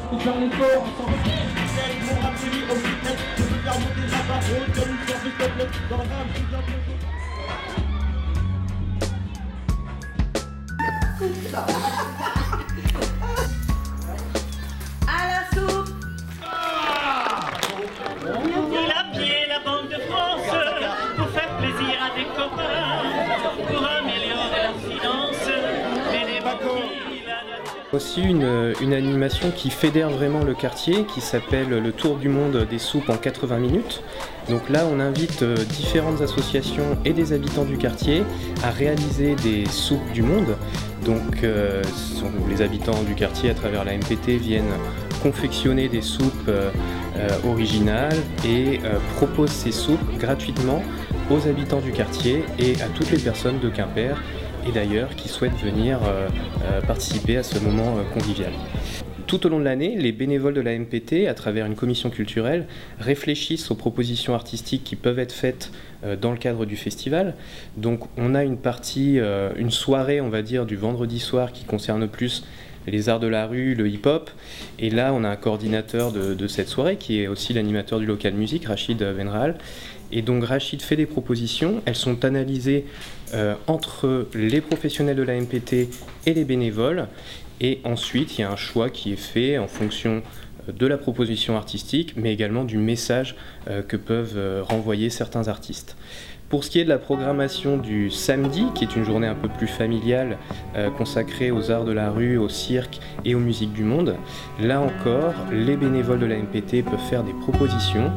pour faire l'effort ensemble. Mon rap fini au fitness, je veux faire monter la parole comme une sorte de peuple dans le rap, je viens À la soupe. Il a pied la Banque de France pour faire plaisir à des copains, pour améliorer leur finance, mais les banquiers... Aussi une animation qui fédère vraiment le quartier, qui s'appelle le Tour du monde des soupes en 80 minutes. Donc là, on invite différentes associations et des habitants du quartier à réaliser des soupes du monde. Donc les habitants du quartier, à travers la MPT, viennent confectionner des soupes originales et proposent ces soupes gratuitement aux habitants du quartier et à toutes les personnes de Quimper et d'ailleurs qui souhaitent venir participer à ce moment convivial. Tout au long de l'année, les bénévoles de la MPT, à travers une commission culturelle, réfléchissent aux propositions artistiques qui peuvent être faites dans le cadre du festival. Donc on a une partie, une soirée, on va dire, du vendredi soir qui concerne plus les arts de la rue, le hip-hop. Et là, on a un coordinateur de cette soirée qui est aussi l'animateur du local musique, Rachid Venral. Et donc Rachid fait des propositions, elles sont analysées entre les professionnels de la MPT et les bénévoles. Et ensuite, il y a un choix qui est fait en fonction de la proposition artistique, mais également du message que peuvent renvoyer certains artistes. Pour ce qui est de la programmation du samedi, qui est une journée un peu plus familiale, consacrée aux arts de la rue, au cirque et aux musiques du monde, là encore, les bénévoles de la MPT peuvent faire des propositions.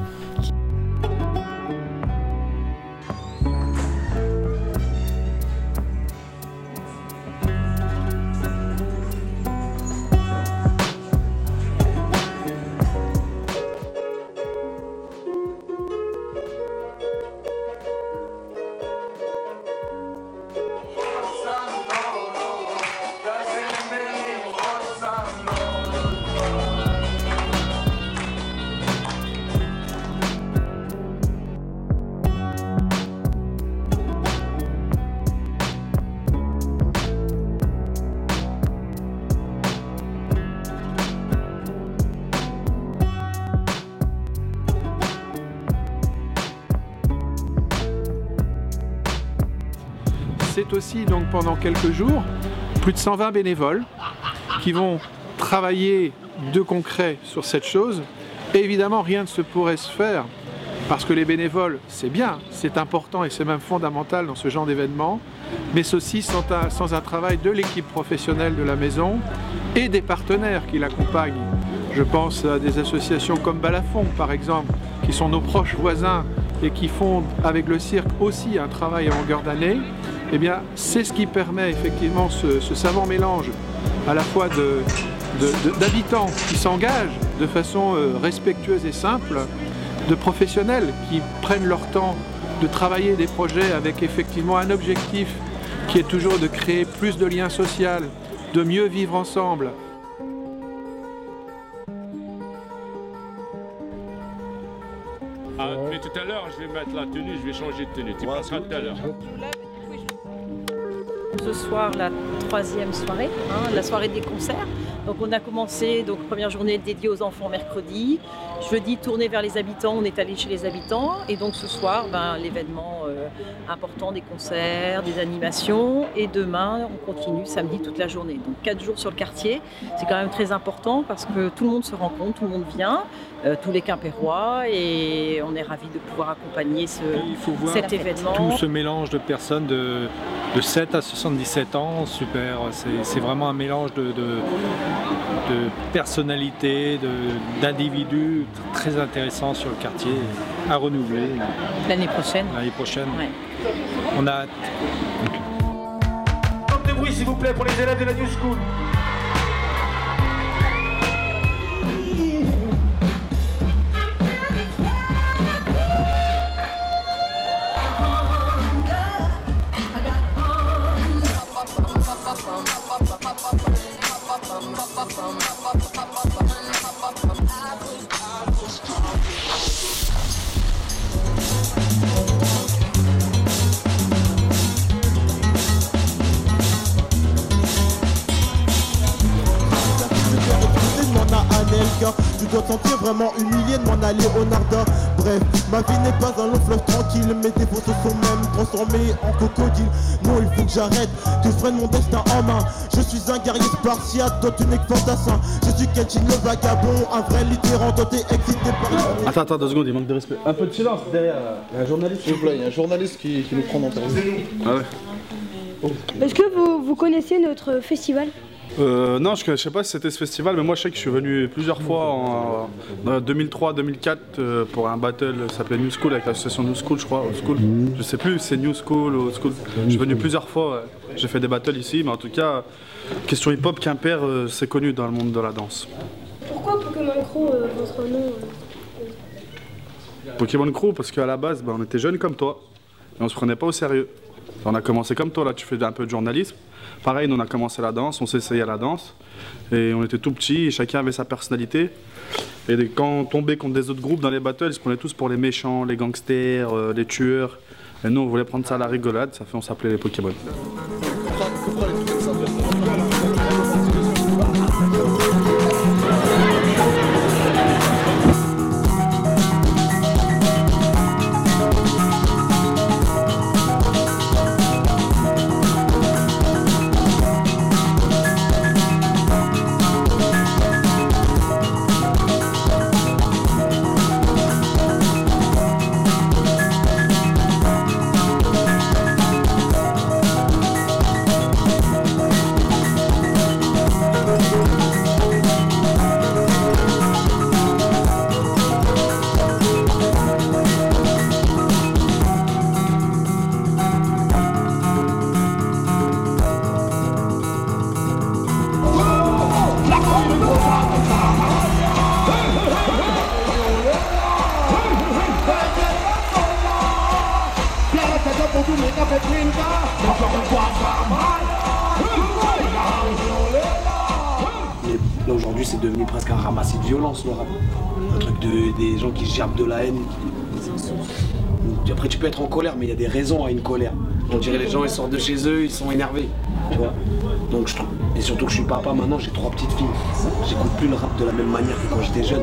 C'est aussi donc pendant quelques jours plus de 120 bénévoles qui vont travailler de concret sur cette chose. Et évidemment, rien ne se pourrait se faire parce que les bénévoles, c'est bien, c'est important et c'est même fondamental dans ce genre d'événement, mais ceci sans un travail de l'équipe professionnelle de la maison et des partenaires qui l'accompagnent. Je pense à des associations comme Balafon, par exemple, qui sont nos proches voisins et qui font avec le cirque aussi un travail à longueur d'année. Eh bien, c'est ce qui permet effectivement ce savant mélange à la fois d'habitants qui s'engagent de façon respectueuse et simple, de professionnels qui prennent leur temps de travailler des projets avec effectivement un objectif qui est toujours de créer plus de liens sociaux, de mieux vivre ensemble. Ah, mais tout à l'heure, je vais mettre la tenue, je vais changer de tenue. Tu passeras tout à l'heure. Ce soir, la troisième soirée, la soirée des concerts. Donc on a commencé, donc première journée dédiée aux enfants mercredi. Jeudi, tournée vers les habitants, on est allé chez les habitants. Et donc ce soir, l'événement important des concerts, des animations. Et demain, on continue samedi toute la journée. Donc 4 jours sur le quartier. C'est quand même très important parce que tout le monde se rencontre, tout le monde vient, tous les Quimpérois. Et on est ravis de pouvoir accompagner cet événement. Tout ce mélange de personnes de 7 à 77 ans, super. C'est vraiment un mélange de personnalités, d'individus très intéressants sur le quartier, à renouveler. L'année prochaine. L'année prochaine. Ouais. On a hâte. De bruit s'il vous plaît pour les élèves de la New School. car tu dois te sentir vraiment humilié de m'en aller au Narda. Bref, ma vie n'est pas un long fleuve tranquille, mes défauts se sont même transformés en crocodile. Non, il faut que j'arrête, que je prenne mon destin en main. Je suis un guerrier spartiate, toi tu n'es que fantassin. Je suis Kenshin le vagabond, un vrai littéran, toi t'es excité par... Attends, 2 secondes, il manque de respect. Un peu de silence derrière, il y a un journaliste. S'il vous plaît, il y a un journaliste qui nous prend d'interview. Ah ouais. Est-ce que vous connaissez notre festival ? Non, je sais pas si c'était ce festival, mais moi je sais que je suis venu plusieurs fois en 2003-2004 pour un battle, ça s'appelait New School avec l'association New School, je crois, Old School. Je sais plus, c'est New School ou Old School. Je suis venu plusieurs fois, ouais. J'ai fait des battles ici, mais en tout cas, question hip-hop, Quimper, c'est connu dans le monde de la danse. Pourquoi Pokémon Crow, votre nom Pokémon Crow, parce qu'à la base, on était jeunes comme toi, et on se prenait pas au sérieux. On a commencé comme toi, là tu fais un peu de journalisme. Pareil, nous on a commencé la danse, on s'est essayé à la danse. Et on était tout petits, et chacun avait sa personnalité. Et quand on tombait contre des autres groupes dans les battles, ils se prenaient tous pour les méchants, les gangsters, les tueurs. Et nous on voulait prendre ça à la rigolade, ça fait on s'appelait les Pokémon. Là aujourd'hui c'est devenu presque un ramassis de violence le rap. Un truc des gens qui gerbent de la haine. Après tu peux être en colère mais il y a des raisons à une colère. On dirait les gens ils sortent de chez eux, ils sont énervés. Tu vois. Donc je trouve. Et surtout que je suis papa maintenant, j'ai 3 petites filles. J'écoute plus le rap de la même manière que quand j'étais jeune.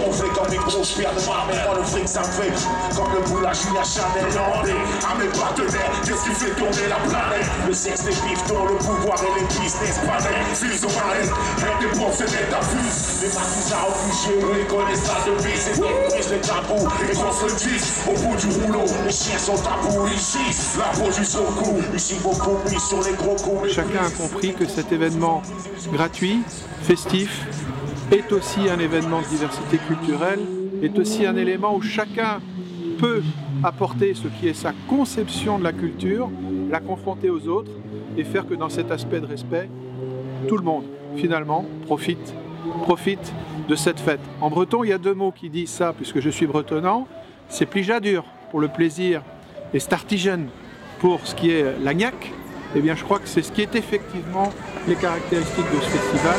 On fait comme les grosses pierres de ma mère, le fric ça me fait comme le boulage Julien Chanel demandé à mes partenaires, qu'est-ce qui fait tourner la planète? Le sexe, les piftons, le pouvoir et les business planètes, fusion planète, avec des professionnels d'abus. Les maquisards réfugiés, eux ils connaissent ça depuis, c'est donc brise les tabous, et qu'on se le dise, au bout du rouleau, les chiens sont tabous, ils chissent, la peau jusqu'au cou, ici beaucoup mis sur les gros coups. Chacun a compris que cet événement gratuit, festif, est aussi un événement de diversité culturelle, est aussi un élément où chacun peut apporter ce qui est sa conception de la culture, la confronter aux autres et faire que dans cet aspect de respect, tout le monde, finalement, profite de cette fête. En breton, il y a 2 mots qui disent ça, puisque je suis bretonnant, c'est plijadur pour le plaisir et startigen pour ce qui est l'agnac. Eh bien, je crois que c'est ce qui est effectivement les caractéristiques de ce festival.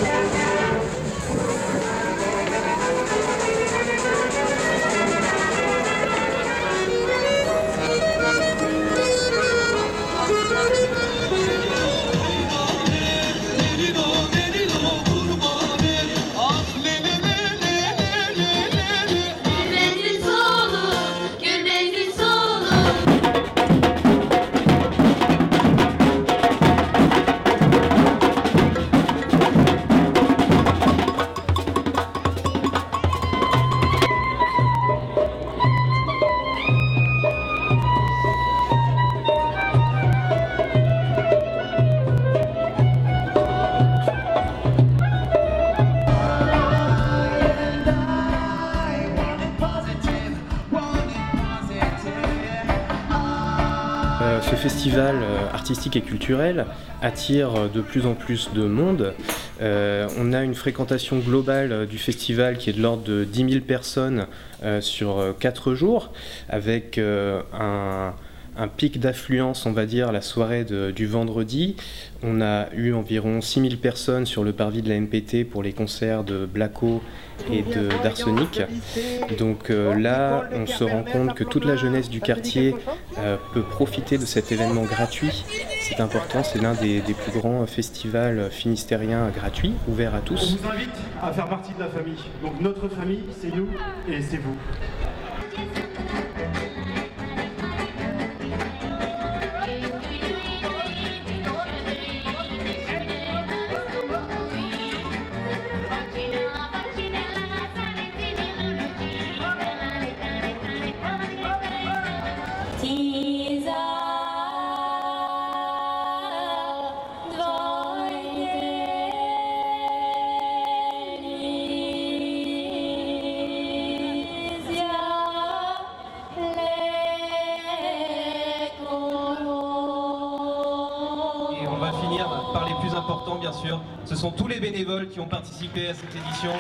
Ce festival artistique et culturel attire de plus en plus de monde. On a une fréquentation globale du festival qui est de l'ordre de 10 000 personnes sur 4 jours, avec un un pic d'affluence, on va dire, la soirée du vendredi. On a eu environ 6000 personnes sur le parvis de la MPT pour les concerts de Blacko et d'Arsenic. Donc là, on se rend compte que toute la jeunesse du quartier peut profiter de cet événement gratuit. C'est important, c'est l'un des plus grands festivals finistériens gratuits, ouverts à tous. On vous invite à faire partie de la famille. Donc notre famille, c'est nous et c'est vous. Par les plus importants, bien sûr. Ce sont tous les bénévoles qui ont participé à cette édition.